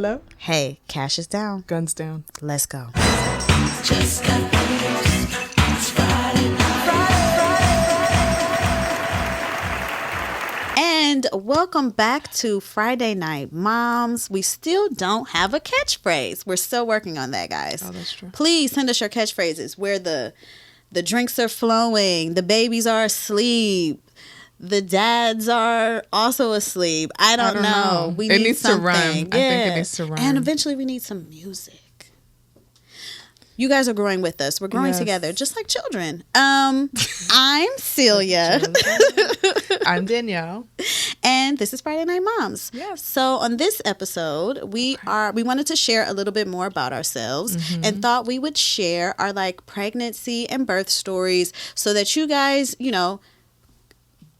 Hello? Hey, cash is down. Guns down. Let's go. Just got loose. It's Friday night. And welcome back to Friday Night Moms. We still don't have a catchphrase. We're still working on that, guys. Oh, that's true. Please send us your catchphrases where the drinks are flowing, the babies are asleep, the dads are also asleep. I don't know. We It need needs something. to rhyme. I think it needs to rhyme. And eventually we need some music. You guys are growing with us. We're growing Yes. together, just like children. I'm Celia. I'm Danielle. And this is Friday Night Moms. Yes. So on this episode, we wanted to share a little bit more about ourselves and thought we would share our pregnancy and birth stories so that you guys,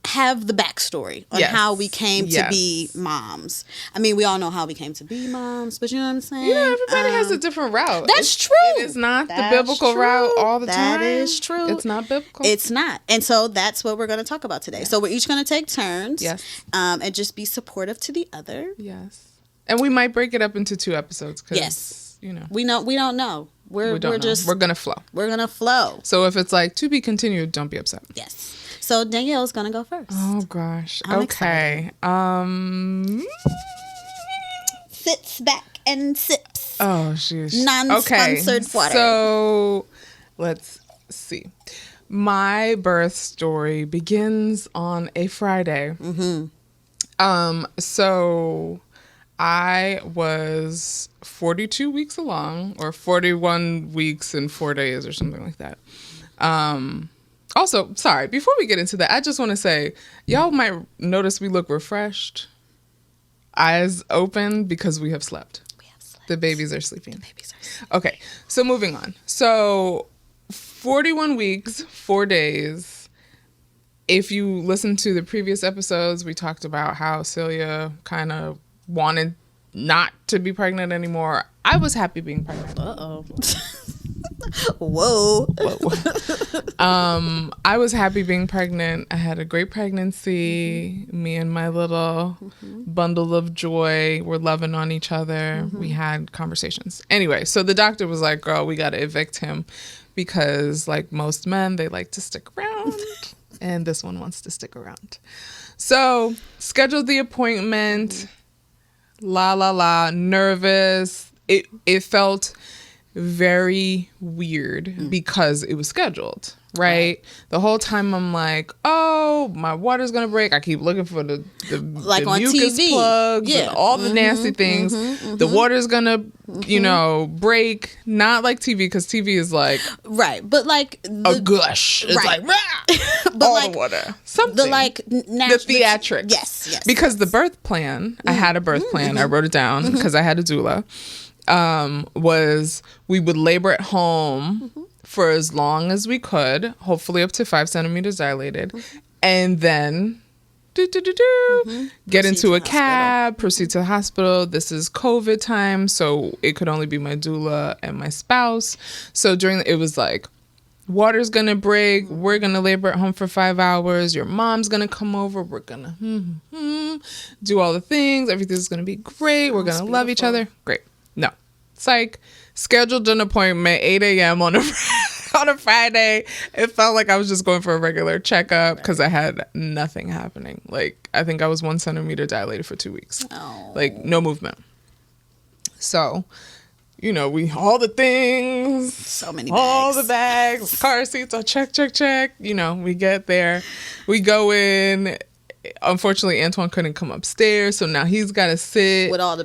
have the backstory on Yes. how we came to Yes. be moms. I mean, we all know how we came to be moms, but you know what I'm saying? Everybody has a different route. That's true. It is not That's the biblical true. route all the time. That is true. It's not biblical. It's not. And so that's what we're going to talk about today. So we're each going to take turns. Yes. And just be supportive to the other. Yes. And we might break it up into 2 episodes. Cause, Yes. We don't know. We're don't know. just We're going to flow. We're going to flow. So if it's to be continued, don't be upset. Yes. So Danielle's going to go first. Oh, gosh. I'm okay. Sits back and sips. Oh, sheesh. Non-sponsored water. So let's see. My birth story begins on a Friday. So I was 42 weeks along, or 41 weeks and 4 days, or something like that. Also, sorry, before we get into that, I just want to say, y'all might notice we look refreshed, eyes open, because we have slept. The babies are sleeping. Okay, so moving on. So 41 weeks, 4 days. If you listen to the previous episodes, we talked about how Celia kind of wanted not to be pregnant anymore. I was happy being pregnant. Uh-oh. Whoa. I was happy being pregnant. I had a great pregnancy. Me and my little bundle of joy were loving on each other. We had conversations. Anyway, so the doctor was like, girl, we got to evict him because like most men, they like to stick around. And this one wants to stick around. So scheduled the appointment. Nervous. It felt very weird because it was scheduled, right? The whole time I'm like, oh, my water's gonna break. I keep looking for the on mucus TV. plugs Yeah. and all the nasty things. The water's gonna, break. Not like TV, because TV is like Right. But a gush. It's Right. like but all the water. Something. The theatrics. Yes. Because the birth plan, I had a birth plan. I wrote it down because I had a doula. Was we would labor at home for as long as we could, hopefully up to 5 centimeters dilated, and then get into a cab, proceed to the hospital. This is COVID time, so it could only be my doula and my spouse. So it was like, water's gonna break, we're gonna labor at home for 5 hours, your mom's gonna come over, we're gonna do all the things, everything's gonna be great, we're gonna love each other. Great. No. Psych. Scheduled an appointment 8 a.m. on a Friday. It felt like I was just going for a regular checkup because I had nothing happening. Like, I think I was 1 centimeter dilated for 2 weeks. Oh. Like, no movement. So, we all the things. So many bags. All the bags, car seats, I'll check. We get there. We go in. Unfortunately, Antoine couldn't come upstairs, so now he's got to sit with all the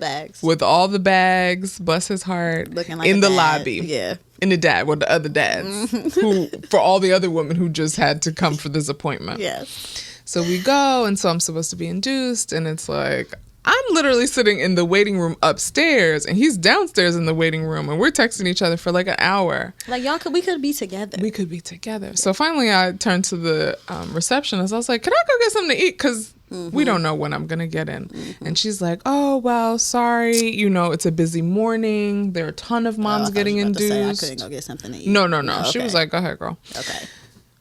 bags. Bless his heart. Looking like in a the dad. lobby. Yeah. In the dad with the other dads, who for all the other women who just had to come for this appointment. Yes. So we go, and so I'm supposed to be induced, and it's like, I'm literally sitting in the waiting room upstairs, and he's downstairs in the waiting room, and we're texting each other for like an hour. Like, we could be together. We could be together. So finally I turned to the receptionist. I was like, can I go get something to eat? Because we don't know when I'm going to get in. And she's like, oh, well, sorry. It's a busy morning. There are a ton of moms getting induced. I couldn't go get something to eat. No. Oh, She was like, go ahead, girl. Okay.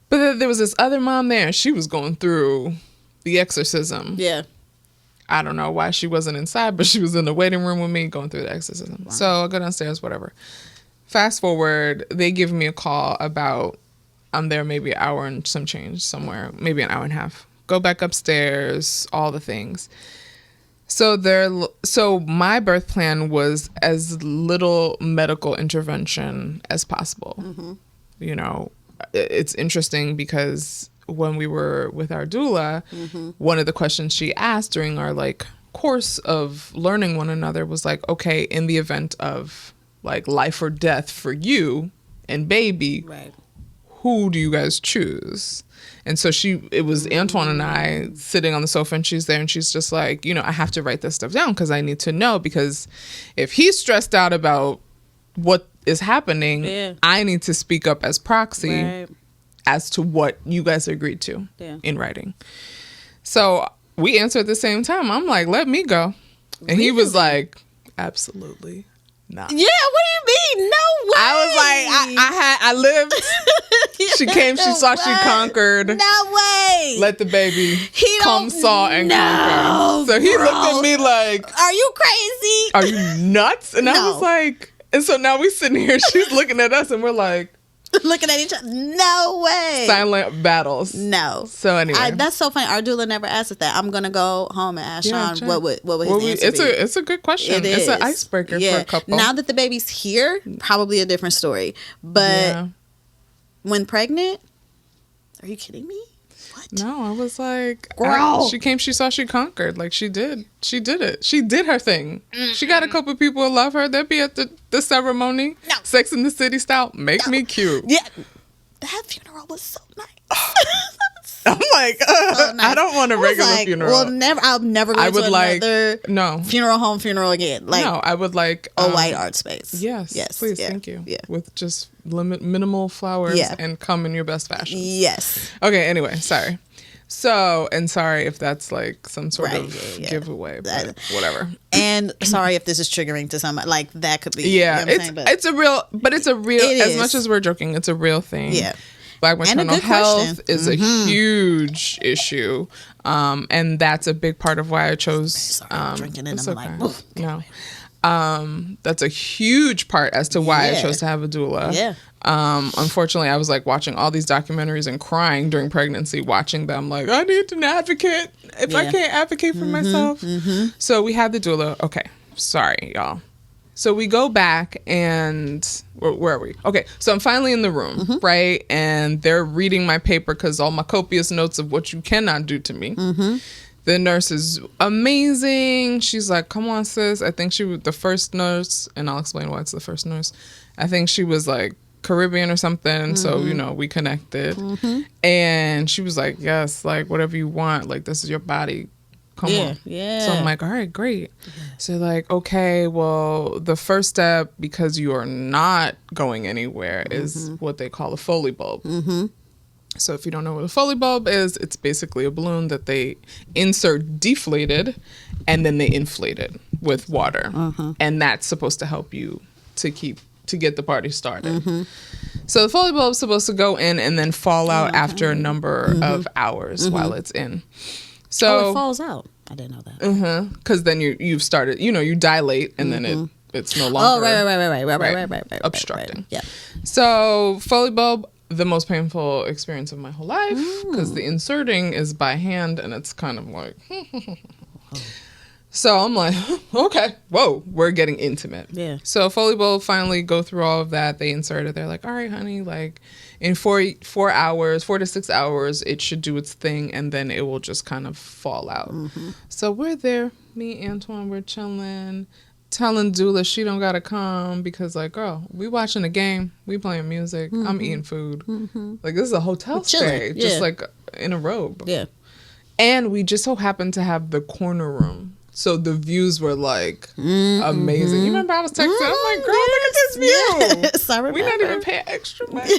But then there was this other mom there, and she was going through the exorcism. Yeah. I don't know why she wasn't inside, but she was in the waiting room with me going through the exorcism. Wow. So I go downstairs, whatever. Fast forward, they give me a call about I'm there maybe an hour and some change somewhere, maybe an hour and a half. Go back upstairs, all the things. So my birth plan was as little medical intervention as possible. Mm-hmm. You know, it's interesting because when we were with our doula, mm-hmm. one of the questions she asked during our like course of learning one another was like, okay, in the event of like life or death for you and baby, right. who do you guys choose? And so it was Antoine and I sitting on the sofa, and she's there, and she's just like, you know, I have to write this stuff down because I need to know, because if he's stressed out about what is happening, I need to speak up as proxy as to what you guys agreed to in writing. So we answered at the same time. I'm like, let me go. And he was like, absolutely not. Yeah, what do you mean? No way. I was like, I lived. She came, she saw, she conquered. No way. Let the baby come, saw, and conquer. So he looked at me like, are you crazy? Are you nuts? And I was like, and so now we sitting here, she's looking at us, and we're like, looking at each other. No way. Silent battles. No. So anyway, that's so funny. Our doula never asked us that. I'm gonna go home and ask Sean what would his answer be. It's a good question. It's an icebreaker for a couple. Now that the baby's here, probably a different story. But when pregnant, are you kidding me? What? No, I was like, girl. She came, she saw, she conquered. Like she did it. She did her thing. Mm-mm. She got a couple people who love her. They'll be at the ceremony. No. Sex in the City style. Make me cute. Yeah. That funeral was so nice. I'm like, so nice. I don't want a regular funeral. Well, I'll never go to another funeral again. Like, no, I would like a white art space. Yes, please, thank you. Yeah. With just minimal flowers and come in your best fashion. Yes. Okay, anyway, sorry. So, and sorry if that's like some sort of giveaway, but whatever. And sorry if this is triggering to somebody. Like that could be. Yeah, you know it's a real, as much as we're joking, it's a real thing. Yeah. Black maternal health is a huge issue, and that's a big part of why I chose. Sorry, I'm drinking and I'm like, no. That's a huge part as to why I chose to have a doula. Yeah. Unfortunately, I was like watching all these documentaries and crying during pregnancy, watching them. Like, I need an advocate. If I can't advocate for myself, so we had the doula. Okay, sorry, y'all. So we go back and where are we? Okay, so I'm finally in the room, right? And they're reading my paper because all my copious notes of what you cannot do to me. The nurse is amazing. She's like, come on, sis. I think she was the first nurse, and I'll explain why it's the first nurse. I think she was like Caribbean or something. So, you know, we connected. And she was like, yes, like whatever you want. Like, this is your body. Come on. Yeah. So I'm like, all right, great. So like, okay, well, the first step, because you are not going anywhere, is what they call a Foley bulb. So if you don't know what a Foley bulb is, it's basically a balloon that they insert deflated and then they inflate it with water. And that's supposed to help you to get the party started. So the Foley bulb is supposed to go in and then fall out after a number of hours while it's in. So it falls out. I didn't know that. Because then you've started, you dilate and then it's no longer right, obstructing. Yeah. So Foley bulb, the most painful experience of my whole life, because the inserting is by hand and it's kind of like so I'm like, okay, whoa, we're getting intimate. Yeah. So Foley bulb finally go through all of that. They insert it. They're like, all right, honey, like in 4 to 6 hours, it should do its thing, and then it will just kind of fall out. So we're there, me, Antoine, we're chilling, telling doula she don't gotta come because, like, girl, we watching a game, we playing music, I'm eating food. Like, this is a hotel stay, just like in a robe. Yeah. And we just so happened to have the corner room. So the views were like amazing. You remember I was texting? I'm like, girl, look at this view. Yes, I remember. We're not even paying extra money.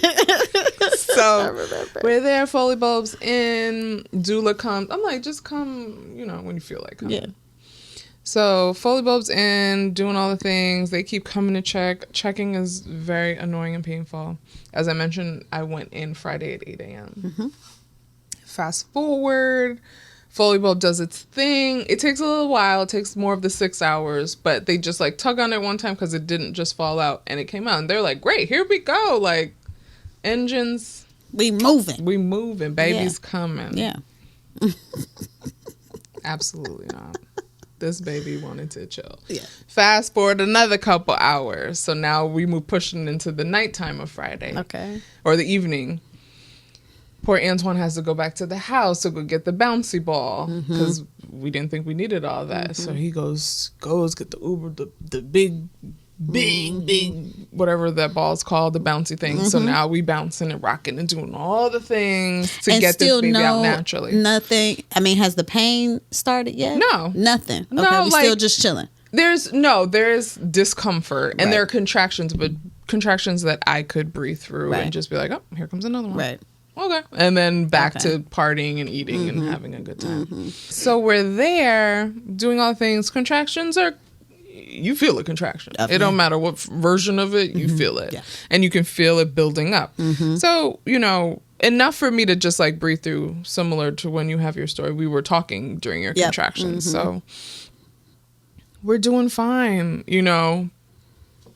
So we're there, Foley bulbs in, doula comes. I'm like, just come, when you feel like coming. Yeah. So Foley bulbs in, doing all the things. They keep coming to check. Checking is very annoying and painful. As I mentioned, I went in Friday at 8 a.m. Fast forward. Foley bulb does its thing. It takes a little while. It takes more of the 6 hours, but they just like tug on it one time because it didn't just fall out and it came out. And they're like, great, here we go. Like, engines. We moving. We moving. Baby's coming. Yeah. Absolutely not. This baby wanted to chill. Yeah. Fast forward another couple hours. So now we move pushing into the nighttime of Friday. Okay. Or the evening. Poor Antoine has to go back to the house to go get the bouncy ball because we didn't think we needed all that. So he goes get the Uber, the big, whatever that ball's called, the bouncy thing. So now we bouncing and rocking and doing all the things to get this baby out naturally. Nothing. I mean, has the pain started yet? No. Nothing. Okay, No, we like, still just chilling. There's discomfort and there are contractions, but contractions that I could breathe through and just be like, oh, here comes another one. Right. Okay. And then back to partying and eating and having a good time. So we're there doing all the things. Contractions are, you feel a contraction. It don't matter what version of it, you feel it. Yeah. And you can feel it building up. So, you know, enough for me to just like breathe through, similar to when you have your story. We were talking during your contractions. So we're doing fine, you know.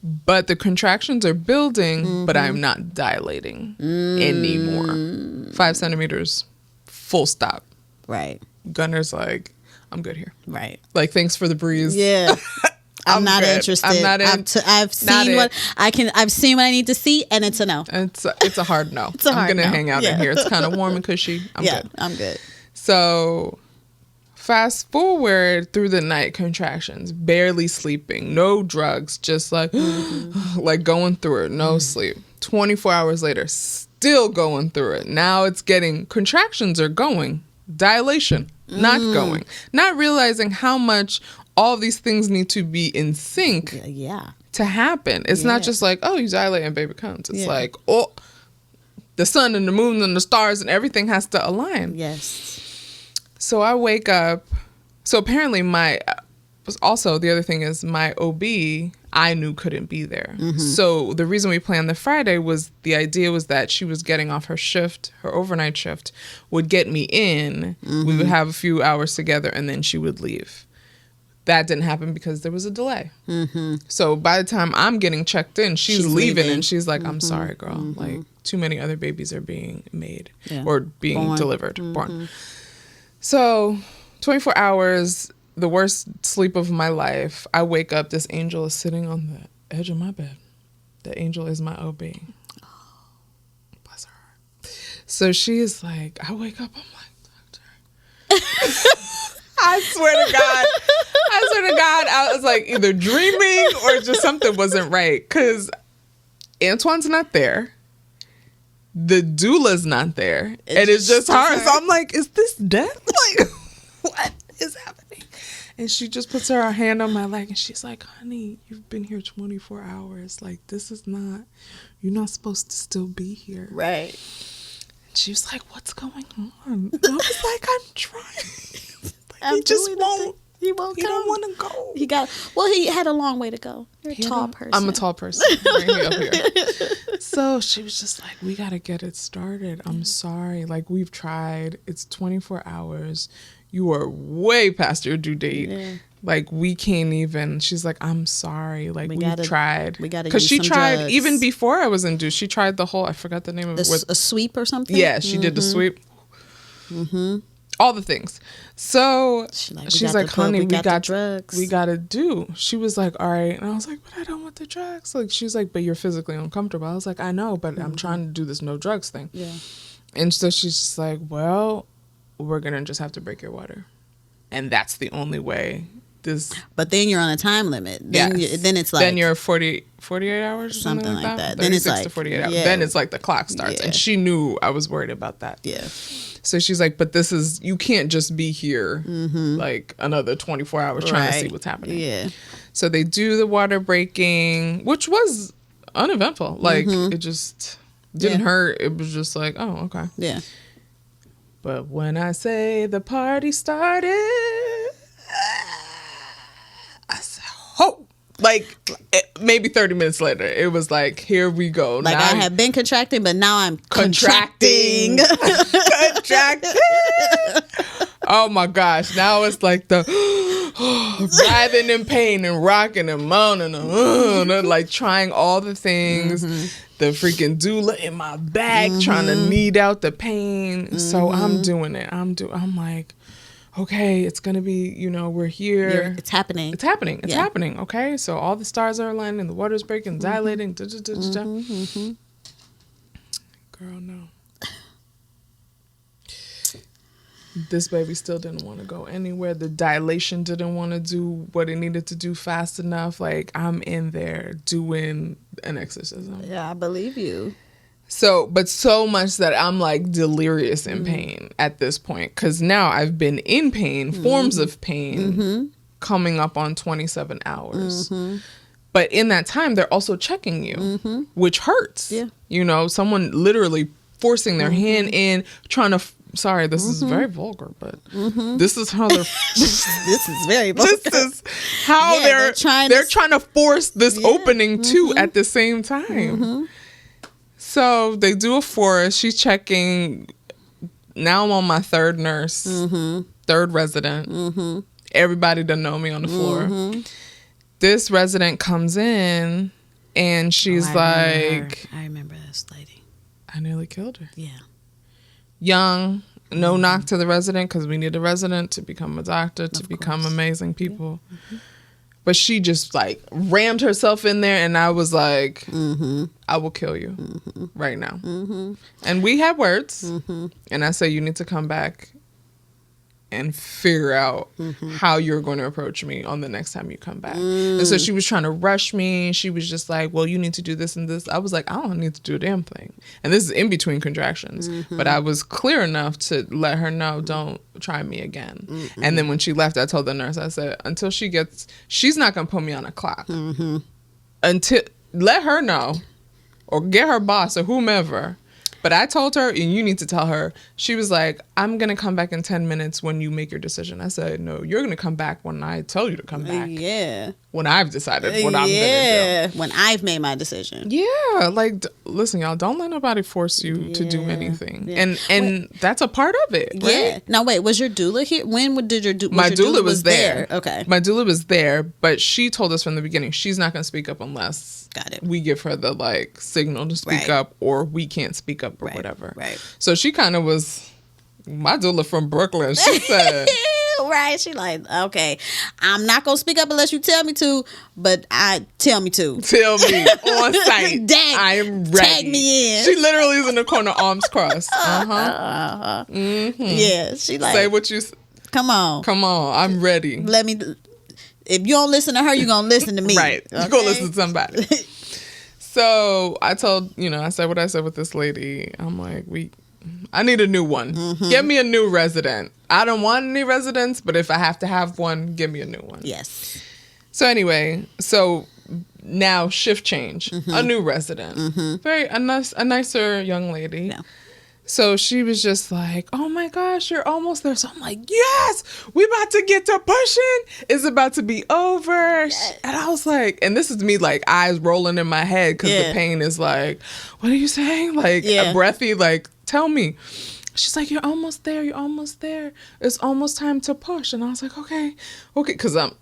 But the contractions are building, but I'm not dilating anymore. 5 centimeters, full stop. Right. Gunner's like, I'm good here. Right. Like, thanks for the breeze. Yeah. I'm not good. interested. I'm not I've seen what I can. I've seen what I need to see, and it's a no. It's a hard no. It's a hard I'm gonna no. hang out in here. It's kind of warm and cushy. I'm good. I'm good. So fast forward through the night, contractions, barely sleeping, no drugs, just like like going through it, no sleep. 24 hours later, still going through it. Now it's getting, contractions are going, dilation not going, not realizing how much all of these things need to be in sync to happen. It's not just like, oh, you dilate and baby comes. It's like, oh, the sun and the moon and the stars and everything has to align. Yes. So I wake up. So apparently also the other thing is my OB, I knew couldn't be there. So the reason we planned the Friday was the idea was that she was getting off her shift, her overnight shift, would get me in. We would have a few hours together and then she would leave. That didn't happen because there was a delay. So by the time I'm getting checked in, she's leaving and she's like, I'm sorry, girl. Like, too many other babies are being made or being delivered, born. So 24 hours, the worst sleep of my life. I wake up, this angel is sitting on the edge of my bed. The angel is my OB. Bless her heart. So she is like, I wake up, I'm like, doctor. I swear to God, I was like either dreaming or just something wasn't right. Because Antoine's not there. The doula's not there. And it's just her. So I'm like, is this death? Like, what is happening? And she just puts her hand on my leg and she's like, honey, you've been here 24 hours. Like, this is not, you're not supposed to still be here. Right. And she was like, what's going on? And I was like, I'm trying. Like, he just won't. He won't He come. don't want to go. He had a long way to go. You're a tall person. I'm a tall person. Bring me up here. So she was just like, we got to get it started. I'm sorry. Like, we've tried. It's 24 hours. You are way past your due date. Yeah. Like, we can't even. She's like, I'm sorry. Like, we've tried. We got to because she tried drugs. even before I was induced. She tried the whole. I forgot the name of it. A sweep or something. Yeah, she did the sweep. All the things. So she's like, honey, we got drugs. We got to do. She was like, all right. And I was like, but I don't want the drugs. Like, she's like, but you're physically uncomfortable. I was like, I know, but I'm trying to do this no drugs thing. Yeah. And so she's just like, well, we're going to just have to break your water. And that's the only way this. But then you're on a time limit. Then it's like. Then you're 48 hours or something like that. Then it's like. To 48 hours. Then it's like the clock starts. And she knew I was worried about that. Yeah. So she's like, but this is, you can't just be here like another 24 hours trying to see what's happening. Yeah. So they do the water breaking, which was uneventful. Like, it just didn't hurt. It was just like, oh, okay. Yeah. But when I say the party started, I said, oh. Like, maybe 30 minutes later, it was like, here we go. Like, now I have been contracting, but now I'm contracting. Contracting. Oh my gosh. Now it's like the writhing in pain and rocking and moaning and like trying all the things. The freaking doula in my back trying to knead out the pain. So I'm doing it. I'm like, okay, it's gonna be, we're here. It's happening. It's happening. It's happening. Okay, so all the stars are aligning, the water's breaking, dilating. Girl, no. This baby still didn't want to go anywhere. The dilation didn't want to do what it needed to do fast enough. Like, I'm in there doing an exorcism. Yeah, I believe you. So much that I'm like delirious in pain at this point. Because now I've been in pain, forms of pain, coming up on 27 hours. But in that time, they're also checking you, which hurts. Yeah. Someone literally forcing their hand in, trying to... Sorry, this is very vulgar, but this is how they're... This is very vulgar. This is how they're trying to force this opening too at the same time. So they do a force. She's checking. Now I'm on my third nurse, third resident. Everybody done know me on the floor. This resident comes in and she's I remember this lady. I nearly killed her. Yeah. Young, no knock to the resident because we need a resident to become a doctor, to become amazing people. But she just like rammed herself in there and I was like, I will kill you right now. And we had words and I said, you need to come back and figure out how you're going to approach me on the next time you come back. And so she was trying to rush me. She was just like, well, you need to do this and this. I was like, I don't need to do a damn thing. And this is in between contractions. But I was clear enough to let her know, don't try me again. And then when she left, I told the nurse, I said, until she's not going to put me on a clock. Until, let her know or get her boss or whomever. But I told her, and you need to tell her, she was like, I'm going to come back in 10 minutes when you make your decision. I said, no, you're going to come back when I tell you to come back. Yeah. When I've decided what I'm going to do. When I've made my decision. Yeah. Like, listen, y'all, don't let nobody force you to do anything. Yeah. And that's a part of it, right? Yeah. Now, wait, was your doula here? When did your doula... My doula was there. Okay. My doula was there, but she told us from the beginning, she's not going to speak up unless... Got it. we give her the like signal to speak up, or we can't speak up or whatever. Right. So she kind of was my doula from Brooklyn. She said, right. She like, okay, I'm not gonna speak up unless you tell me to, but tell me to. Tell me on site. Dang, I am ready. Tag me in. She literally is in the corner, arms crossed. Yeah. She like, say what you. Come on. I'm ready. Let me. If you don't listen to her, you gonna listen to me. Right. Okay? You gonna listen to somebody. So I told, I said what I said with this lady. I'm like, I need a new one. Get me a new resident. I don't want any residents, but if I have to have one, give me a new one. Yes. So anyway, now shift change. A new resident. A nicer young lady. Yeah. So she was just like, oh my gosh, you're almost there. So I'm like, yes, we about to get to pushing. It's about to be over. Yes. And I was like, and this is me like eyes rolling in my head because the pain is like, what are you saying? Like a breathy, like, tell me. She's like, you're almost there. You're almost there. It's almost time to push. And I was like, okay. Because I'm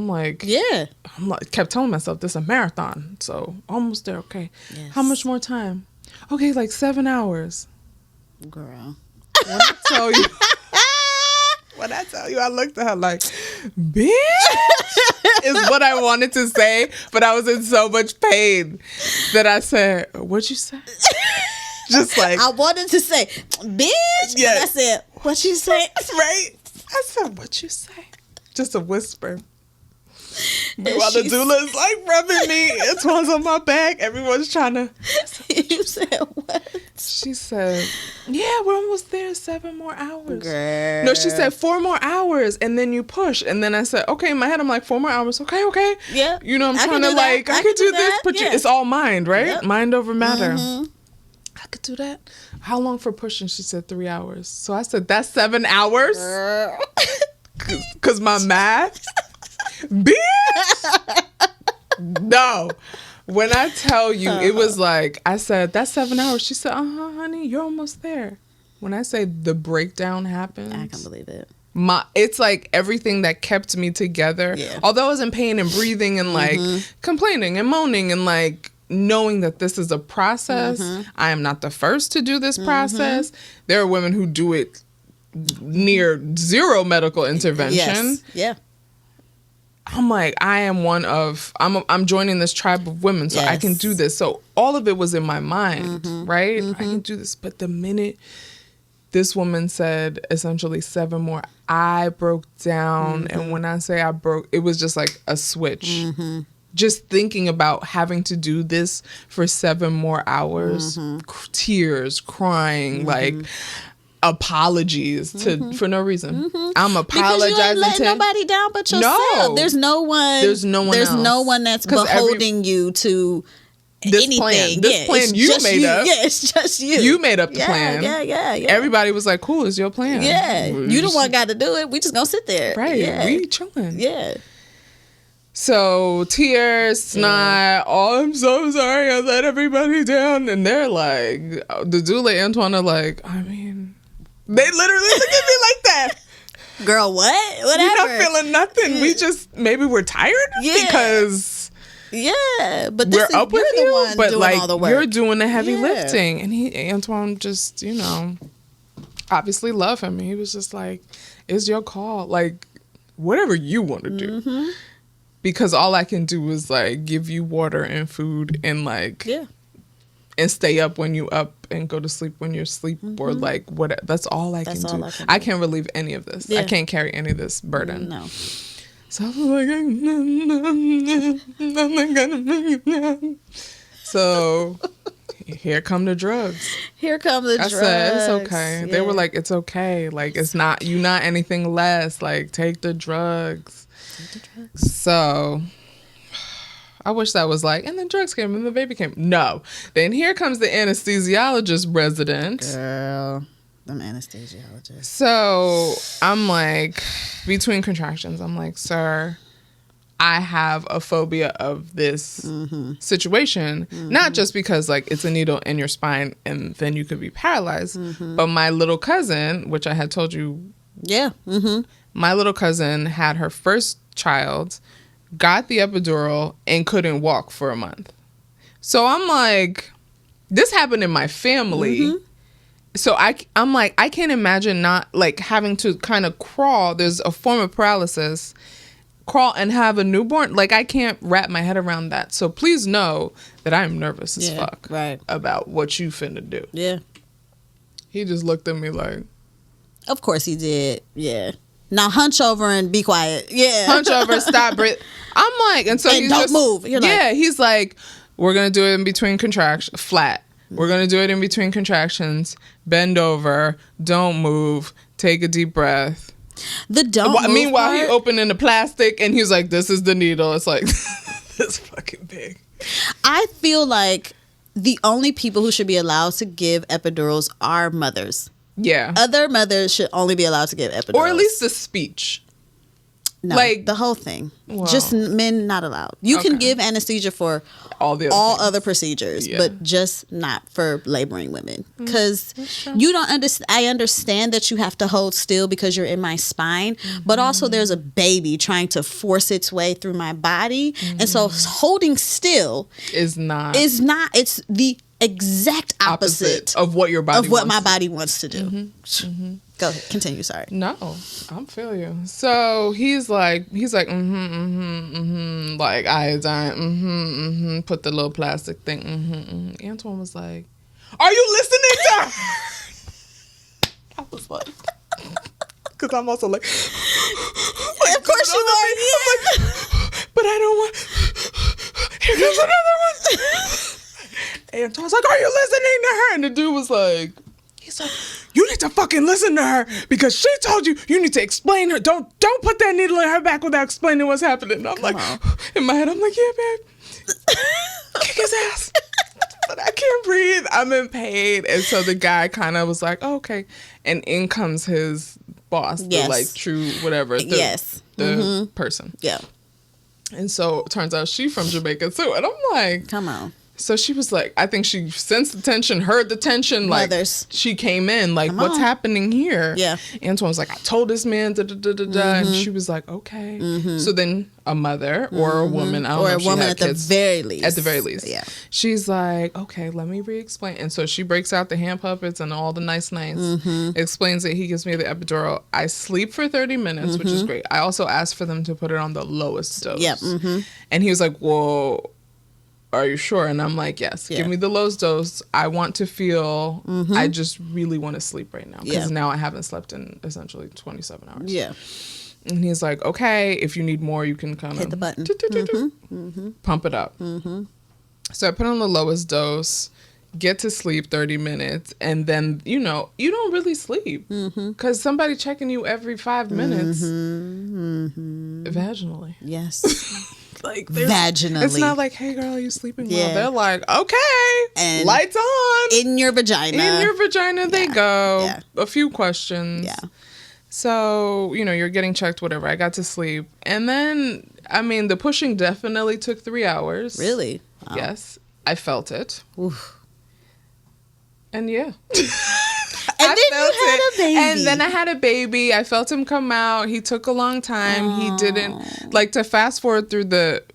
like, kept telling myself this is a marathon. So almost there. Okay. Yes. How much more time? Okay. Like 7 hours. Girl. When I tell you, I looked at her like, bitch, is what I wanted to say, but I was in so much pain that I said, what'd you say? Just like, I wanted to say, bitch, yes. I said, what you say? Right? I said, what you say? Just a whisper. But while the doula is like rubbing me, it's one's on my back. Everyone's trying to. You said what? She said, yeah, we're almost there. 7 more hours. Girl. No, she said 4 more hours and then you push. And then I said, okay, in my head, I'm like, 4 more hours. Okay. Yeah. I'm trying to like, I could do this. But it's all mind, right? Yep. Mind over matter. I could do that. How long for pushing? She said 3 hours. So I said, that's 7 hours? Because my math. Bitch. No. When I tell you, it was like, I said, that's 7 hours. She said, honey, you're almost there. When I say the breakdown happened. I can't believe it. it's like everything that kept me together. Yeah. Although I was in pain and breathing and like complaining and moaning and like knowing that this is a process. I am not the first to do this process. There are women who do it near zero medical intervention. Yes. Yeah. I'm like, I'm joining this tribe of women, so I can Yes. do this. So all of it was in my mind, right? I can do this. But the minute this woman said essentially 7 more, I broke down. And when I say I broke, it was just like a switch. Just thinking about having to do this for 7 more hours, tears, crying, like apologies for no reason. I'm apologizing because you ain't letting nobody down but yourself. No. There's no one. There's no one There's else. no one that's 'Cause beholding you to this anything. plan. This plan it's you just made you. up. Yeah, it's just you. You made up the plan. Yeah. Everybody was like, "Cool, it's your plan." Yeah, you the one got to do it. We just gonna sit there. Right. Yeah. We chilling. Yeah. So tears, snot. Oh, I'm so sorry. I let everybody down. And they're like, the doula Antoine are like, I mean, they literally look at me like that. Girl, what? We're Whatever. not feeling nothing. We just maybe we're tired because Yeah, but this we're is, up with you're the you. one But doing like all the work. you're doing the heavy Yeah. lifting, and Antoine just obviously love him. He was just like, it's your call. Like whatever you want to do. Because all I can do is like give you water and food and like and stay up when you up and go to sleep when you're asleep or like whatever. That's all I can do. I can't relieve any of this. I can't carry any of this burden. No. So I was like, I'm not gonna make it now. So here come the drugs. Here come the drugs. I said it's okay. Yeah. They were like, it's okay. Like it's not you not anything less. Like take the drugs. So I wish that was like, and then drugs came and the baby came. No. Then here comes the anesthesiologist resident. Girl, them anesthesiologists. So I'm like, between contractions, I'm like, sir, I have a phobia of this situation. Not just because like it's a needle in your spine and then you could be paralyzed, but my little cousin, which I had told you. Yeah. My little cousin had her first child, got the epidural, and couldn't walk for a month. So I'm like, this happened in my family. So I'm like, I can't imagine not like having to kind of crawl. There's a form of paralysis. Crawl and have a newborn. Like I can't wrap my head around that. So please know that I'm nervous as fuck about what you finna do. Yeah. He just looked at me like, of course he did. Yeah. Now hunch over and be quiet. Yeah. Hunch over, stop, breathe. I'm like, and so and he's don't just, move. You're like, he's like, we're gonna do it in between contractions, flat. We're gonna do it in between contractions. Bend over, don't move, take a deep breath. The don't move Meanwhile, part, he opened the plastic and he's like, this is the needle. It's like, this fucking big. I feel like the only people who should be allowed to give epidurals are mothers. Yeah. Other mothers should only be allowed to give epidurals. Or at least the speech. No, like the whole thing. Well, just men not allowed. You can okay. give anesthesia for all other procedures, Yeah. but just not for laboring women. Because you don't understand. I understand that you have to hold still because you're in my spine, but also there's a baby trying to force its way through my body, and so holding still is not. It's the exact opposite of what your body of what wants my body wants to do. Go ahead, continue. Sorry. No, I'm feel you. So he's like, like iodine, put the little plastic thing, Antoine was like, are you listening to her? I was like, because I'm also like, Of course you are. I'm like, but I don't want, here comes another one. Antoine's like, are you listening to her? And the dude was like, he's like, you need to fucking listen to her because she told you need to explain her. Don't put that needle in her back without explaining what's happening. And I'm like, in my head, I'm like, yeah, babe, kick his ass. But I can't breathe. I'm in pain. And so the guy kind of was like, oh, okay. And in comes his boss, the like true whatever. The person. Yeah. And so it turns out she's from Jamaica too. And I'm like, come on. So she was like, I think she sensed the tension, heard the tension. Like, Mothers. she came in, like, Come what's on. happening here? Yeah. Antoine was like, I told this man, da da da da da. And she was like, okay. So then a mother or a woman, I don't know. Or a if she woman had at the kids. very least. At the very least. Yeah. She's like, okay, let me re-explain. And so she breaks out the hand puppets and all the nice, explains that he gives me the epidural. I sleep for 30 minutes, which is great. I also asked for them to put it on the lowest dose. Yep. And he was like, well, are you sure? And I'm like, yes, Yeah. give me the lowest dose. I want to feel, I just really want to sleep right now. Because now I haven't slept in essentially 27 hours. Yeah. And he's like, okay, if you need more, you can kind of Hit the button. Pump it up. So I put on the lowest dose, get to sleep 30 minutes, and then, you know, you don't really sleep because somebody checking you every 5 minutes vaginally. Yes. Like Vaginally. It's not like, hey girl, you sleeping well? Yeah. They're like, okay, And lights on. in your vagina. In your vagina they go. Yeah. A few questions. Yeah. So, you know, you're getting checked, whatever. I got to sleep. And then, I mean, the pushing definitely took 3 hours. Really? Wow. Yes. I felt it. Oof. And yeah. And then you had a baby. And then I had a baby. I felt him come out. He took a long time. He didn't, like, to fast forward through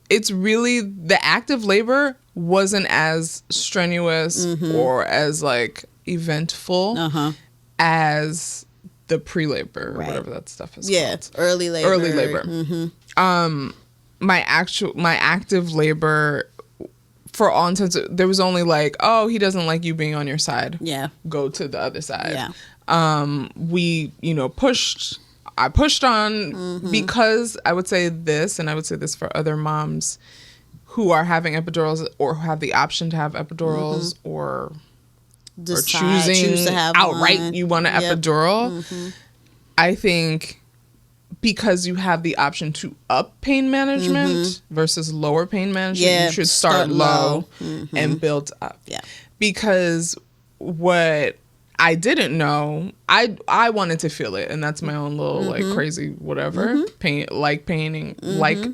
it's really, the active labor wasn't as strenuous or as, like, eventful as the pre-labor, or whatever that stuff is called. Early labor. Early labor. My active labor, for all intents, there was only like, oh, he doesn't like you being on your side. Yeah. Go to the other side. Yeah. We, you know, I pushed on because I would say this, and I would say this for other moms who are having epidurals or who have the option to have epidurals or choose to have outright one. You want an epidural. I think because you have the option to up pain management versus lower pain management, you should start low and build up. Yeah. Because what I didn't know, I wanted to feel it, and that's my own little like crazy whatever pain, like painting, like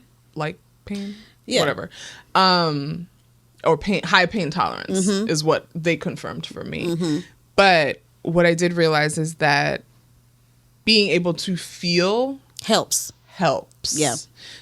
pain, whatever. Or pain, high pain tolerance is what they confirmed for me. But what I did realize is that being able to feel helps. Yeah.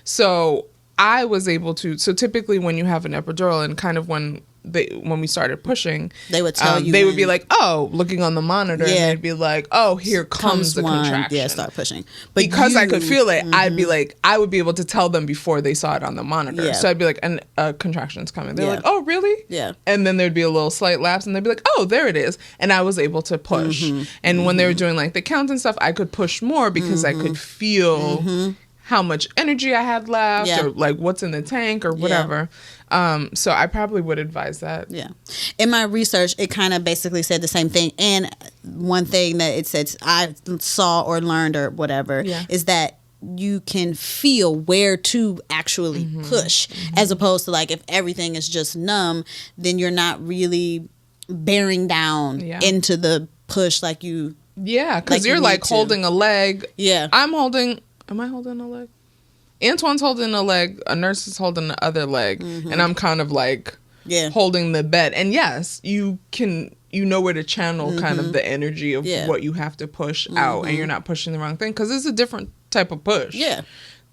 So I was able to. So typically, when you have an epidural, and kind of when we started pushing, they would tell you. They would be like, "Oh," looking on the monitor, and they'd be like, "Oh, here comes the contraction." Yeah, start pushing. But because I could feel it, I'd be like, I would be able to tell them before they saw it on the monitor. So I'd be like, a contraction's coming. They're like, "Oh, really?" Yeah. And then there'd be a little slight lapse, and they'd be like, "Oh, there it is." And I was able to push. And when they were doing like the count and stuff, I could push more because I could feel how much energy I had left, or like what's in the tank, or whatever. So I probably would advise that. Yeah. In my research, it kind of basically said the same thing. And one thing that it said I saw or learned or whatever is that you can feel where to actually push, as opposed to like if everything is just numb, then you're not really bearing down into the push like you. Yeah, because you're like holding a leg. Yeah. Am I holding a leg? Antoine's holding a leg, a nurse is holding the other leg, and I'm kind of like holding the bed. And yes, you know where to channel kind of the energy of what you have to push out, and you're not pushing the wrong thing because it's a different type of push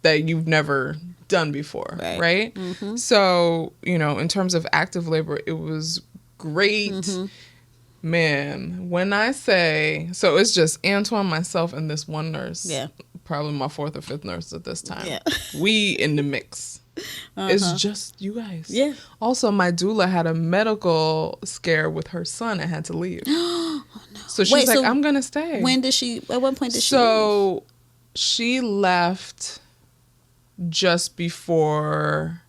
that you've never done before, right? So, you know, in terms of active labor, it was great. Man, when I say, so it's just Antoine, myself, and this one nurse. Yeah. Probably my 4th or 5th nurse at this time. Yeah. We in the mix. It's just you guys. Yeah. Also, my doula had a medical scare with her son and had to leave. Oh, no. So she's like, I'm going to stay. At what point did she leave? So she left just before.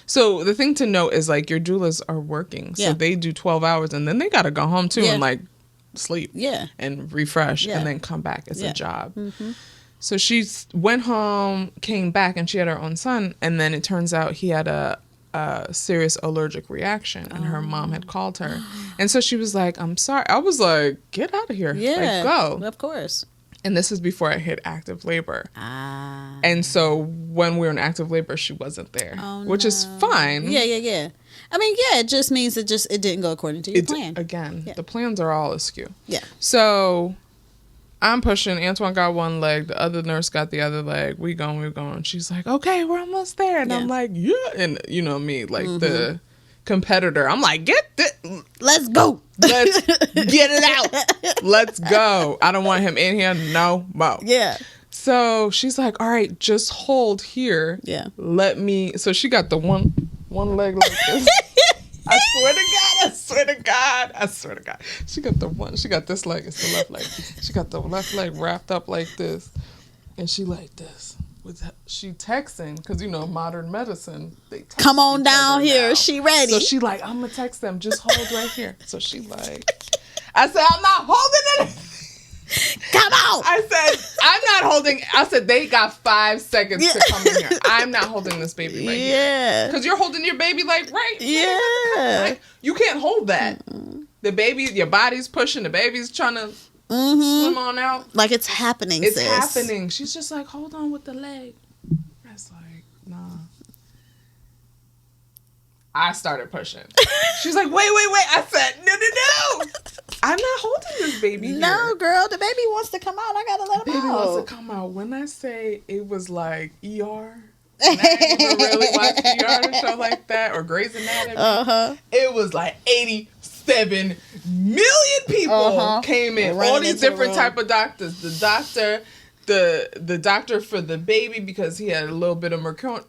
So the thing to note is like your doulas are working. So they do 12 hours and then they got to go home too and like sleep and refresh and then come back. It's a job. So she went home, came back, and she had her own son. And then it turns out he had a serious allergic reaction, and her mom had called her. And so she was like, I'm sorry. I was like, get out of here. Yeah. Like, go. Of course. And this is before I hit active labor. Ah. And so when we were in active labor, she wasn't there, which is fine. Yeah. I mean, it just means it didn't go according to your plan. Again, the plans are all askew. Yeah. So I'm pushing. Antoine got one leg. The other nurse got the other leg. We going. She's like, okay, we're almost there. And I'm like, yeah. And you know me, like the competitor. I'm like, Let's go. Let's get it out. Let's go. I don't want him in here no more. Yeah. So she's like, all right, just hold here. Yeah. So she got the one leg like this. I swear to God. She got this leg, it's the left leg. She got the left leg wrapped up like this. And she like this. She texting, because modern medicine, they text come on down here, now. she ready. So she like, I'm gonna text them, just hold right here. So she like, I said, I'm not holding it. Come on. I said, I'm not holding. I said, they got 5 seconds to come in here. I'm not holding this baby like yeah, because you're holding your baby like right. Yeah, you can't hold that. The baby, your body's pushing. The baby's trying to swim on out. Like it's happening. It's sis. happening. She's just like, hold on with the leg. I was like, nah. I started pushing. She's like, wait. I said, no. I'm not holding this baby here. No, girl, the baby wants to come out. I gotta let him out. Baby wants to come out. When I say it was like ER, and I didn't really watch ER and show like that, or Grey's Anatomy, it was like 87 million people came in. Running all these into the different room. type of doctors. The doctor for the baby, because he had a little bit of Meconium.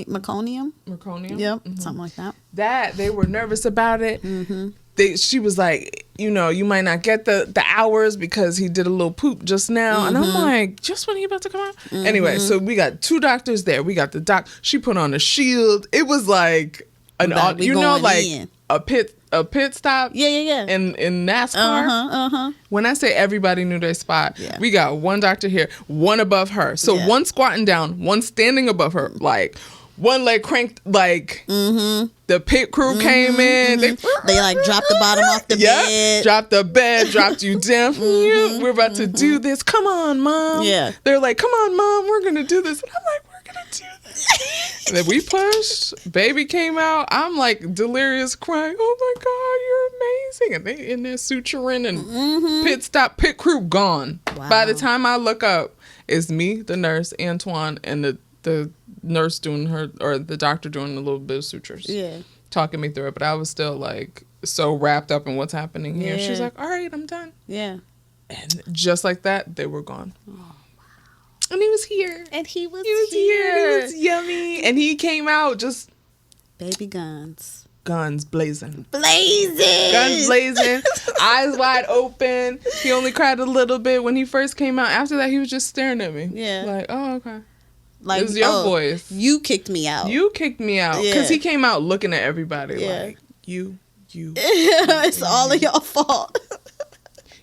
meconium. Yep, something like that. That they were nervous about it. She was like, you might not get the hours because he did a little poop just now. And I'm like, just when he about to come out? Anyway, so we got 2 doctors there. We got the doc. She put on a shield. It was like an a pit stop. Yeah. In NASCAR. When I say everybody knew their spot, we got 1 doctor here, 1 above her. So 1 squatting down, 1 standing above her, like 1 leg cranked, like the pit crew came in. They like dropped the bottom off the bed. Dropped the bed, dropped you down. We're about to do this. Come on, Mom. Yeah. They're like, come on, Mom, we're going to do this. And I'm like, we're going to do this. And then we pushed. Baby came out. I'm like delirious crying. Oh my God, you're amazing. And they in there suturing and pit crew gone. Wow. By the time I look up, it's me, the nurse, Antoine, and the nurse doing the doctor doing a little bit of sutures. Yeah. Talking me through it. But I was still like so wrapped up in what's happening here. Yeah. She's like, all right, I'm done. Yeah. And just like that, they were gone. Oh, wow. And he was here. And he was here. He was yummy. And he came out just... Baby guns. Guns blazing. Guns blazing. Eyes wide open. He only cried a little bit when he first came out. After that, he was just staring at me. Yeah. Like, oh, okay. Like, it was your voice. You kicked me out. Because he came out looking at everybody like, you. It's all of your fault.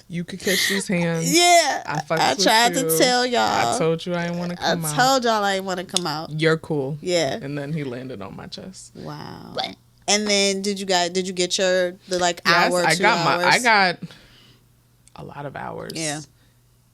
You could catch these hands. Yeah. I tried to tell y'all. I told you I didn't want to come out. I told y'all I didn't want to come out. You're cool. Yeah. And then he landed on my chest. Wow. And then did you get your hour, 2 hours? I got a lot of hours. Yeah.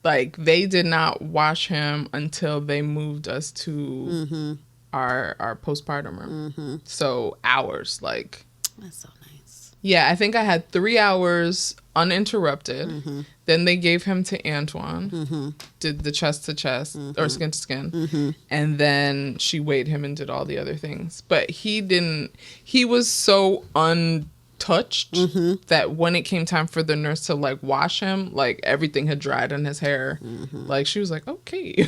Like, they did not wash him until they moved us to our postpartum room. So hours, like. That's so nice. Yeah, I think I had 3 hours uninterrupted. Then they gave him to Antoine, did the chest to chest or skin to skin. And then she weighed him and did all the other things. But he was so untouched that when it came time for the nurse to like wash him, like everything had dried in his hair. Like she was like, okay,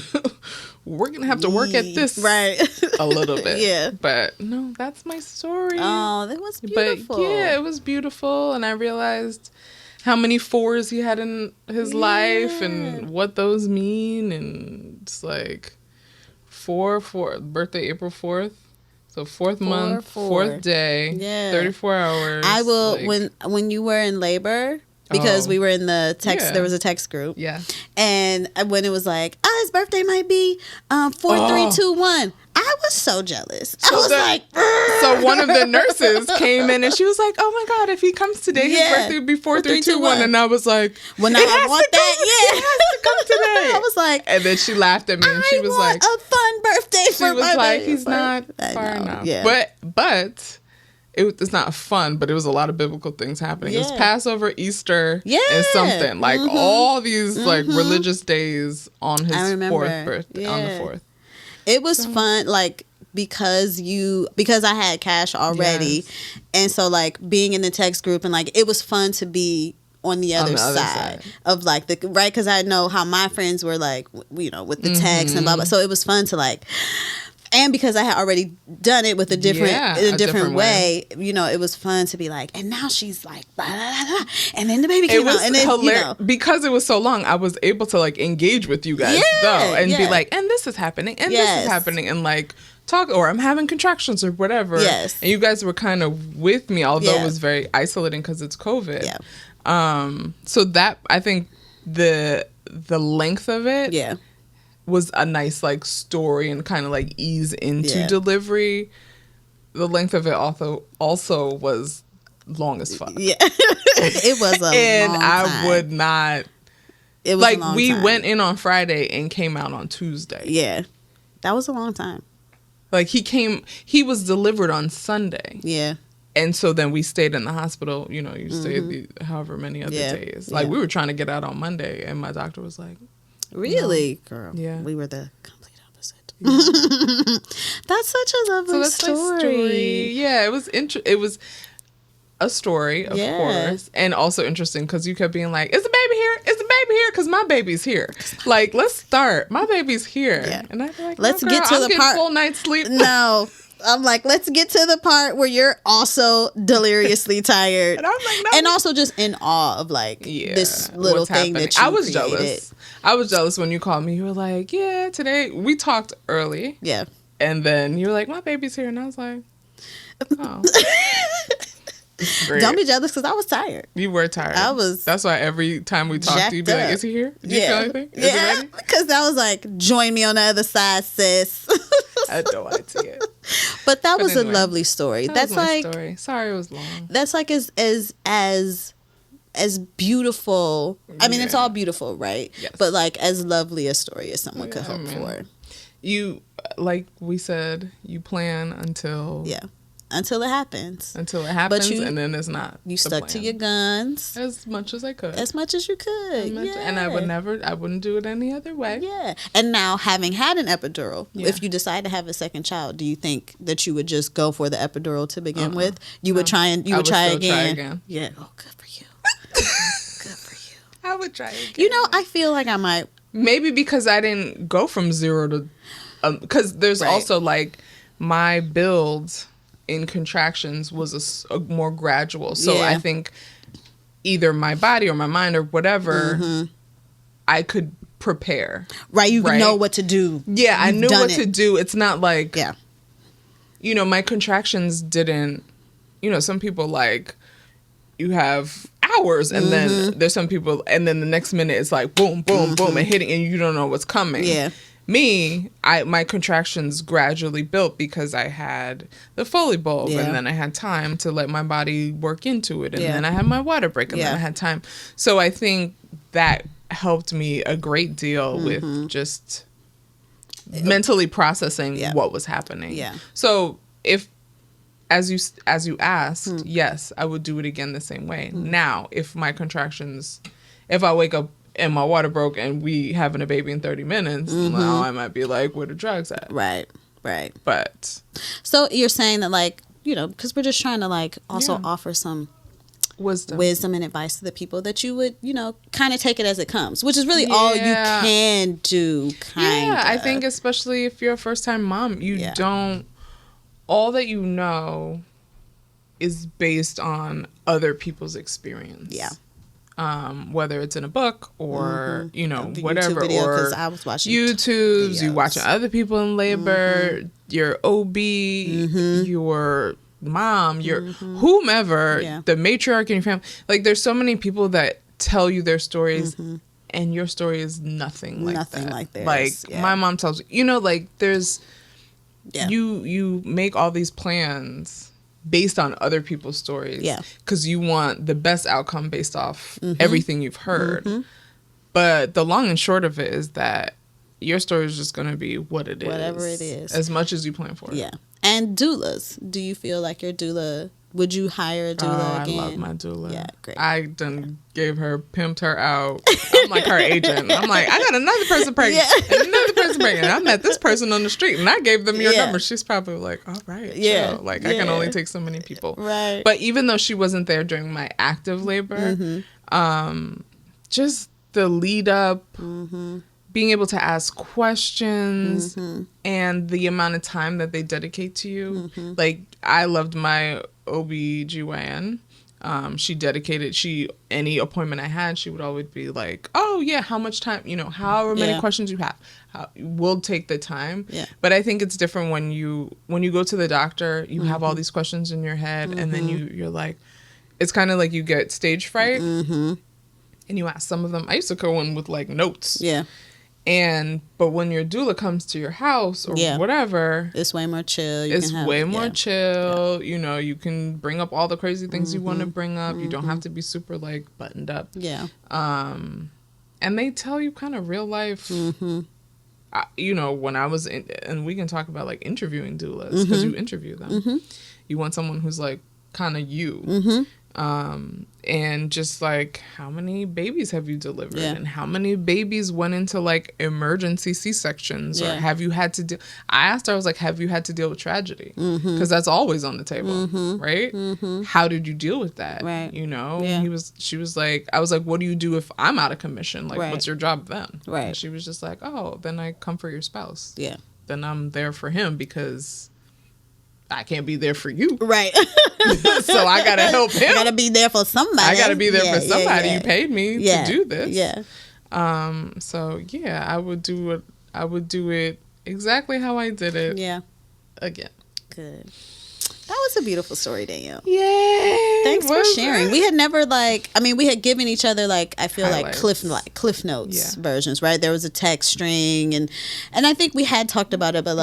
we're going to have to work at this a little bit. Yeah. But no, that's my story. Oh, that was beautiful. But yeah, it was beautiful. And I realized how many 4s he had in his life and what those mean. And it's like 4, birthday April 4th. So 4th month, 4th day, 34 hours. I will, like, when you were in labor, because we were in the text, there was a text group. Yeah. And when it was like, his birthday might be 4, 3, 2, 1. I I was so jealous. I was like, so one of the nurses came in and she was like, "Oh my God, if he comes today, his birthday would be 4, 3, 2, 1." And I was like, "When I want that, it has to come today." I was like, and then she laughed at me and she was like, "A fun birthday for my baby." She was like, "He's not far enough." Yeah. But it's not fun, but it was a lot of biblical things happening. It was Passover, Easter, and something like all these like religious days on his 4th birthday. On the 4th, it was fun, like because I had cash already, and so like being in the text group and like it was fun to be on the other side of like the right, because I know how my friends were like, you know, with the text and blah blah. So it was fun to like. And because I had already done it with a different way, you know, it was fun to be like, and now she's like, blah, blah, blah, blah. And then the baby came out. And then, hilarious. Because it was so long, I was able to like engage with you guys though, and be like, and this is happening, and this is happening, and like talk, or I'm having contractions or whatever. Yes. And you guys were kind of with me, although it was very isolating because it's COVID. Yeah. So that, I think the length of it was a nice like story and kind of like ease into delivery. The length of it also was long as fuck. Yeah. It was a and long I time. would not. It was like a long we time. went in on Friday and came out on Tuesday. Yeah. That was a long time. Like he was delivered on Sunday. Yeah. And so then we stayed in the hospital, you know, you stayed however many other days. Like we were trying to get out on Monday and my doctor was like, really? No. Girl. Yeah. We were the complete opposite. Yeah. That's such a lovely story. Yeah, it was a story, of course. And also interesting because you kept being like, is the baby here? Is the baby here? Because my baby's here. Like, let's start. My baby's here. Yeah. And I'd be like, let's get to the part. Full night's sleep. No. I'm like, let's get to the part where you're also deliriously tired. And I'm like, no. And also just in awe of like this little thing that you created. I was jealous when you called me. You were like, yeah, today we talked early. Yeah. And then you were like, my baby's here. And I was like, oh. Don't be jealous because I was tired. You were tired. That's why every time we talked to you, be like, is he here? Did you feel anything? Is he ready? Because I was like, join me on the other side, sis. I had no idea. But that was anyway, a lovely story. That's like story. Sorry it was long. That's like as beautiful. I mean, it's all beautiful, right? Yes. But like as lovely a story as someone could hope for. You, like we said, you plan until until it happens. Until it happens, and then it's not. You stuck to your guns as much as I could. As much as you could. And I wouldn't do it any other way. Yeah. And now, having had an epidural, if you decide to have a second child, do you think that you would just go for the epidural to begin with? You would try again. Try again. Yeah. Oh, good for you. Good for you. I would try again. You know, I feel like I might. Maybe because I didn't go from 0 to, because there's also like my build in contractions was a more gradual. So I think either my body or my mind or whatever, I could prepare. Right. You know what to do. Yeah, I knew what to do. It's not like, you know, my contractions didn't, you know, some people like, you have hours and then there's some people, and then the next minute it's like boom, boom, boom, and hitting, and you don't know what's coming. Yeah. Me, my contractions gradually built because I had the Foley bulb, and then I had time to let my body work into it, and then I had my water break, and then I had time. So I think that helped me a great deal with just mentally processing what was happening. Yeah. So if, as you asked, yes, I would do it again the same way. Now, if my contractions, if I wake up and my water broke and we having a baby in 30 minutes, now I might be like, where the drugs at? Right. But. So you're saying that, like, you know, because we're just trying to like also offer some wisdom and advice to the people that you would, you know, kind of take it as it comes, which is really all you can do. I think especially if you're a first time mom, you don't, all that you know is based on other people's experience. Yeah. Whether it's in a book or, you know, whatever, video, or I was watching YouTube's, you watching other people in labor, your OB, your mom, your whomever, the matriarch in your family. Like, there's so many people that tell you their stories, and your story is nothing like that. Like, my mom tells you, you know, like, there's Yeah. you make all these plans based on other people's stories. Yeah. Because you want the best outcome based off everything you've heard. But the long and short of it is that your story is just going to be what it is. Whatever it is. As much as you plan for it. Yeah. And doulas. Do you feel like your doula, would you hire a doula again? I love my doula. Yeah, great. I done pimped her out. I'm like her agent. I'm like, I got another person pregnant. And another person pregnant. I met this person on the street and I gave them your number. She's probably like, all right. Yeah. Chill. Like, I can only take so many people. Right. But even though she wasn't there during my active labor, just the lead up, being able to ask questions and the amount of time that they dedicate to you. Like, I loved my OBGYN. Any appointment I had, she would always be like, oh yeah, how much time, however many questions you have, we'll take the time. Yeah. But I think it's different when you go to the doctor, you have all these questions in your head and then you're like, it's kind of like you get stage fright and you ask some of them. I used to go in with like notes. Yeah. But when your doula comes to your house or whatever, it's way more chill. Chill. You can bring up all the crazy things you want to bring up. You don't have to be super like buttoned up. Yeah. And they tell you kind of real life. When I was in, and we can talk about like interviewing doulas because you interview them. You want someone who's like kind of you. And just like, how many babies have you delivered and how many babies went into like emergency C-sections or have you had to I asked her, I was like, have you had to deal with tragedy? Because that's always on the table, right? How did you deal with that? Right. She was like, I was like, what do you do if I'm out of commission? Like, what's your job then? Right. And she was just like, oh, then I come for your spouse. Yeah. Then I'm there for him because I can't be there for you. Right. So I got to help him. I got to be there for somebody. I got to be there for somebody. You paid me to do this. Yeah. So yeah, I would do it exactly how I did it. Yeah. Again. Good. That was a beautiful story, Danielle. Yay! Thanks for sharing. We had never we had given each other I feel highlights. like cliff notes versions, right? There was a text string and I think we had talked about it, but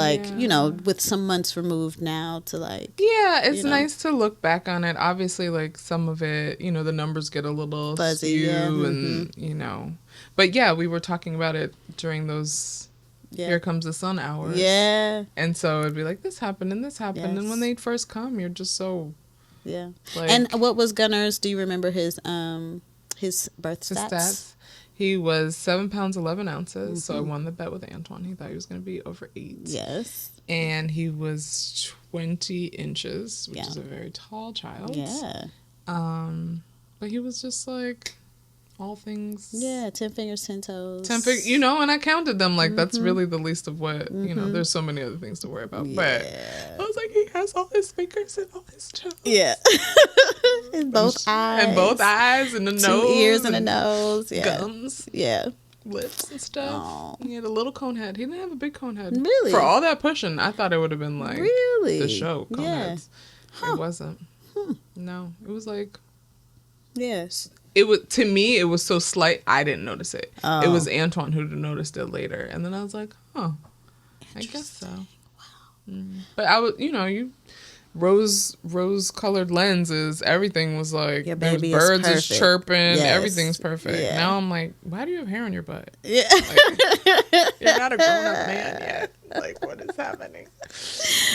with some months removed now to it's nice to look back on it. Obviously, like some of it, the numbers get a little fuzzy and but yeah, we were talking about it during those. Yeah. Here comes the sun hours. Yeah. And so it'd be like, this happened and this happened. Yes. And when they first come, you're just so... Yeah. And what was Gunnar's, do you remember his birth stats? He was 7 pounds, 11 ounces. So I won the bet with Antoine. He thought he was going to be over 8. Yes. And he was 20 inches, which is a very tall child. Yeah. But he was just like... all things. Yeah, 10 fingers, 10 toes. And I counted them like that's really the least of what, there's so many other things to worry about. Yeah. But I was like, he has all his fingers and all his toes. Yeah. And both eyes. And both eyes and the nose. 2 ears and a nose. Yeah. Gums. Yeah. Lips and stuff. Aww. He had a little cone head. He didn't have a big cone head. Really? For all that pushing, I thought it would have been like the show, cone heads. Huh. It wasn't. No. It was like... Yes. It was, to me, it was so slight, I didn't notice it. Oh. It was Antoine who noticed it later. And then I was like, I guess so. Wow. But I was, rose-colored lenses, everying was like, your baby there's birds is chirping, everything's perfect. Yeah. Now I'm like, why do you have hair on your butt? Yeah. You're not a grown-up man yet. Like, what is happening?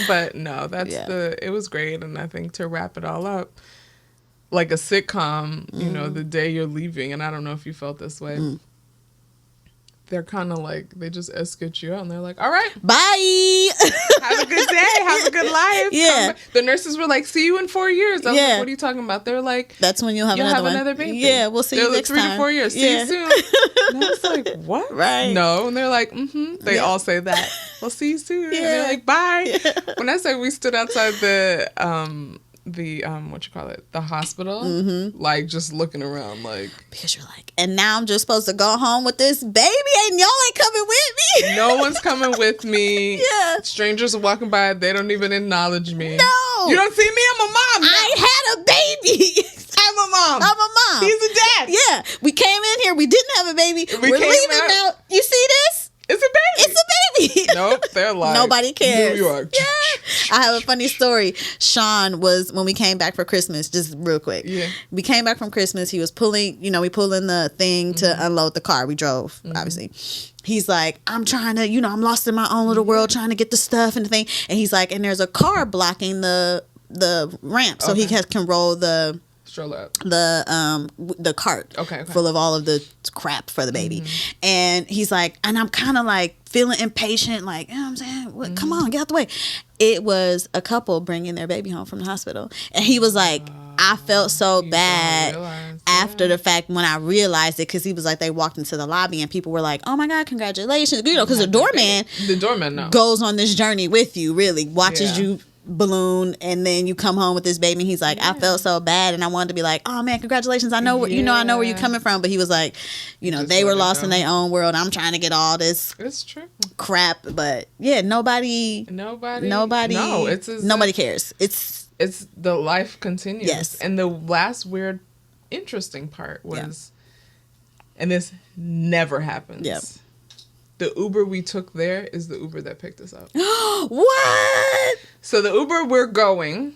But no, it was great. And I think to wrap it all up, like a sitcom, the day you're leaving, and I don't know if you felt this way. They're kind of like, they just escort you out, and they're like, all right. Bye. Have a good day. Have a good life. Yeah. The nurses were like, see you in 4 years. I was like, what are you talking about? They're like, that's when you'll have another baby. Yeah, we'll see you next time. 3 to 4 years. See you soon. And I was like, what? Right. No. And they're like, They all say that. We'll see you soon. Yeah. And they're like, bye. Yeah. When I say we stood outside the the hospital, like just looking around like, because you're like, and now I'm just supposed to go home with this baby and y'all ain't coming with me. No one's coming with me. Yeah. Strangers are walking by, they don't even acknowledge me. No. You don't see me, I'm a mom. I had a baby. I'm a mom. He's a dad. Yeah. We came in here, we didn't have a baby. We're leaving now. You see this? It's a baby. It's a baby. Nope, they're like Nobody cares. New York. Yeah. I have a funny story. Sean was, when we came back for Christmas, just real quick. Yeah. We came back from Christmas. He was pulling, we pulled in the thing to unload the car. We drove, obviously. He's like, I'm trying to, I'm lost in my own little world trying to get the stuff and the thing. And he's like, and there's a car blocking the ramp. So he can roll the stroller up. The cart full of all of the crap for the baby. And he's like, and I'm kind of like feeling impatient, like, you know what I'm saying? What, come on, get out the way. It was a couple bringing their baby home from the hospital. And he was like, I felt so bad after the fact when I realized it, because he was like, they walked into the lobby and people were like, oh my God, congratulations. Because the doorman goes on this journey with you, really, watches you balloon, and then you come home with this baby, and he's like, I felt so bad, and I wanted to be like, oh man, congratulations, I know where I know where you're coming from, but he was like, they were lost in their own world. I'm trying to get all this crap, but nobody no, it's nobody cares. It's the life continues. Yes. And the last weird interesting part was, and this never happens. Yep. The Uber we took there is the Uber that picked us up. What? So the Uber we're going,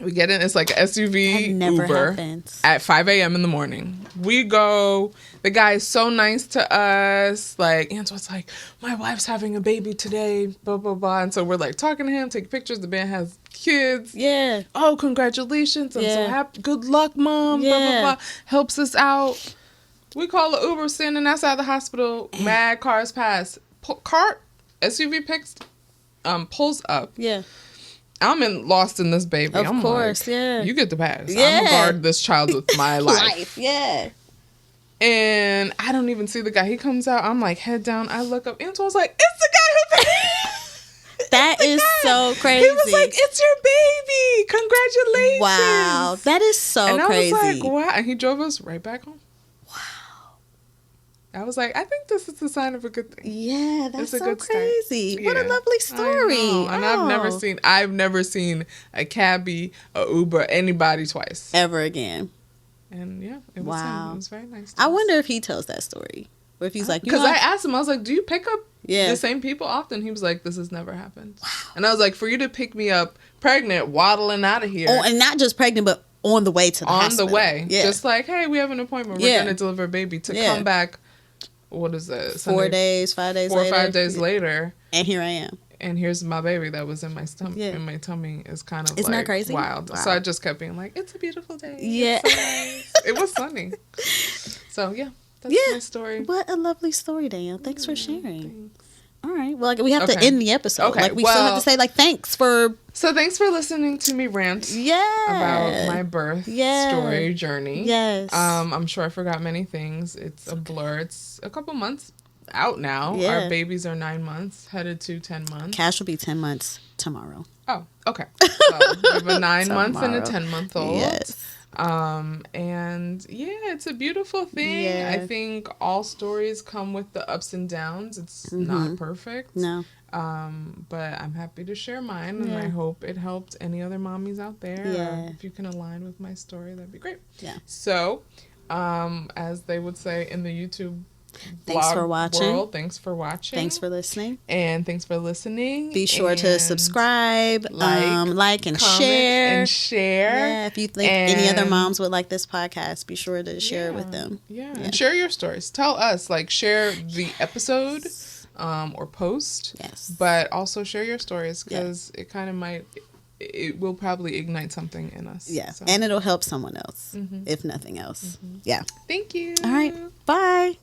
we get in, it's like an SUV Uber happens. At 5 a.m. in the morning. We go, the guy is so nice to us. Like, Antoine's like, my wife's having a baby today, blah, blah, blah. And so we're like talking to him, taking pictures. The man has kids. Yeah. Oh, congratulations. I'm so happy. Good luck, Mom. Blah, blah, blah. Helps us out. We call the Uber standing outside the hospital. Mad cars pass. SUV pulls up. Yeah. I'm lost in this baby. Of course, yeah. You get the pass. Yeah. I'm gonna guard this child with my life. Yeah. And I don't even see the guy. He comes out. I'm like, head down. I look up. Antoine's like, it's the guy who That is so crazy. He was like, it's your baby. Congratulations. Wow. That is so crazy. I was like, wow. And he drove us right back home. I was like, I think this is a sign of a good thing. Yeah, that's so crazy. What a lovely story. And I've never seen a cabbie, a Uber, anybody twice. Ever again. And it was him. It was very nice. I wonder if he tells that story. Or if he's like, because I asked him, I was like, do you pick up the same people often? He was like, this has never happened. Wow. And I was like, for you to pick me up pregnant, waddling out of here. Oh, and not just pregnant, but on the way to the hospital. On the way. Yeah. Just like, hey, we have an appointment. We're going to deliver a baby. To come back. What is that? 4 days, 5 days later. 4 or 5 days later. And here I am. And here's my baby that was in my stomach. In my tummy is kind of Isn't that crazy? Wild. Wow. So I just kept being like, it's a beautiful day. Yeah. So nice. It was sunny. So that's my story. What a lovely story, Danielle. Thanks for sharing. Thanks. All right. Well, we have to end the episode. Okay. Like, we still have to say, like, thanks for... So thanks for listening to me rant about my birth story journey. Yes. I'm sure I forgot many things. It's a blur. It's a couple months out now. Yeah. Our babies are 9 months, headed to 10 months. Cash will be 10 months tomorrow. Oh, okay. So we have a 9 months and a 10-month-old. Yes. And it's a beautiful thing. Yeah. I think all stories come with the ups and downs. It's not perfect. No. But I'm happy to share mine, and I hope it helped any other mommies out there. Yeah. If you can align with my story, that'd be great. Yeah. So, as they would say in the YouTube Thanks for watching. world, thanks for watching. Thanks for listening. And thanks for listening. Be sure to subscribe, like and share. Yeah, if you think any other moms would like this podcast, be sure to share it with them. Yeah. And share your stories. Tell us, share the episode or post. Yes. But also share your stories, because it kind of it will probably ignite something in us. Yeah. So. And it'll help someone else, if nothing else. Yeah. Thank you. All right. Bye.